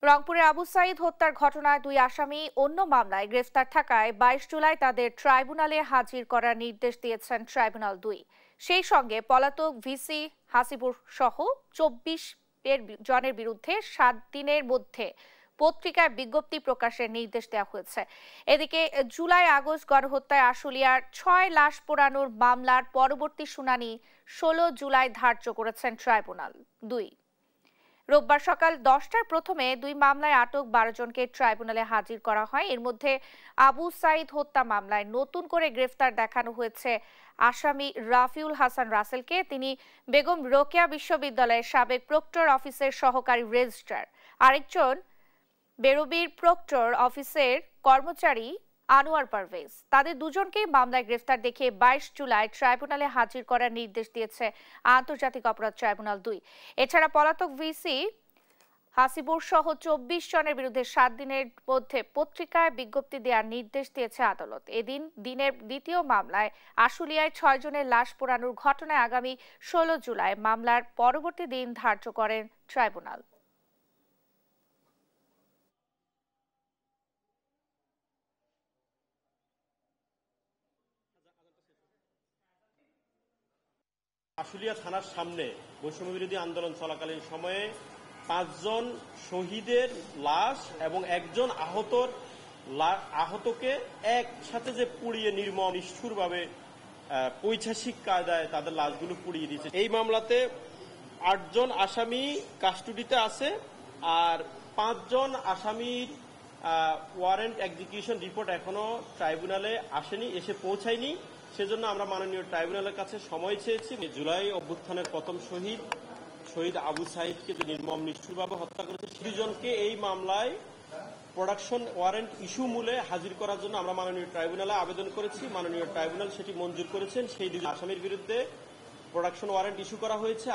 রংপুরে আবু সাইদ হত্যার ঘটনায় দুই আসামি অন্য মামলায় গ্রেফতার থাকায় ২২ জুলাই তাদের ট্রাইব্যুনালে হাজির করার নির্দেশ দিয়েছেন ট্রাইব্যুনাল ২। সেই সঙ্গে পলাতক ভিসি হাসিবুর সহ ২৪ জনের বিরুদ্ধে ৭ দিনের মধ্যে পত্রিকায় বিজ্ঞপ্তি প্রকাশের নির্দেশ দেওয়া হয়েছে। এদিকে জুলাই আগস্ট গণহত্যায় আশুলিয়ার ৬ লাশ পোড়ানোর মামলার পরবর্তী শুনানি ১৬ জুলাই ধার্য করেছেন ট্রাইব্যুনাল ২। রোববার সকাল ১০টার প্রথমে দুই মামলায় আটক ১২ জনকে ট্রাইব্যুনালে হাজির করা হয়। এর মধ্যে আবু সাইদ হত্যা মামলায় নতুন করে গ্রেফতার দেখানো হয়েছে আসামি রাফিউল হাসান রাসেলকে। তিনি বেগম রোকেয়া বিশ্ববিদ্যালয়ের সাবেক প্রক্টর অফিসের সহকারী রেজিস্ট্রার। আরেকজন বেরোবির প্রক্টর অফিসের কর্মচারী আনোয়ার পারভেজ। তাদের দুজনকেই মামলায় গ্রেফতার দেখিয়ে ২২ জুলাই ট্রাইব্যুনালে হাজির করার নির্দেশ দিয়েছে আন্তর্জাতিক অপরাধ ট্রাইব্যুনাল ২। এছাড়া পলাতক ভিসি হাসিবুর সহ ২৪ জনের বিরুদ্ধে ৭ দিনের মধ্যে পত্রিকায় বিজ্ঞপ্তি দেওয়ার নির্দেশ দিয়েছে আদালত। এদিন দিনের দ্বিতীয় মামলায় আশুলিয়ায় ৬ জনের লাশ পোড়ানোর ঘটনায় আগামী ১৬ জুলাই মামলার পরবর্তী দিন ধার্য করেন ট্রাইব্যুনাল। আশুলিয়া থানার সামনে বৈষম্য বিরোধী আন্দোলন চলাকালীন সময়ে ৫ জন শহীদের লাশ এবং একজন আহতকে একসাথে যে পুড়িয়ে নির্মম নিষ্ঠুরভাবে পৈশাচিক কায়দায় তাদের লাশগুলো পুড়িয়ে দিয়েছে। এই মামলাতে ৮ জন আসামি কাস্টডিতে আছে, আর ৫ জন আসামির ওয়ারেন্ট এক্সিকিউশন রিপোর্ট এখনো ট্রাইব্যুনালে আসেনি, এসে পৌঁছায়নি। সেজন্য আমরা মাননীয় ট্রাইব্যুনালের কাছে সময় চেয়েছি। জুলাই অভ্যুত্থানের প্রথম শহীদ আবু সাইদকে যে নির্মম নিষ্ঠুরভাবে হত্যা করেছে, দুজনকে এই মামলায় প্রোডাকশন ওয়ারেন্ট ইস্যু মূলে হাজির করার জন্য আমরা মাননীয় ট্রাইব্যুনালে আবেদন করেছি। মাননীয় ট্রাইব্যুনাল সেটি মঞ্জুর করেছেন। সেই দুজন আসামির বিরুদ্ধে প্রোডাকশন ওয়ারেন্ট ইস্যু করা হয়েছে।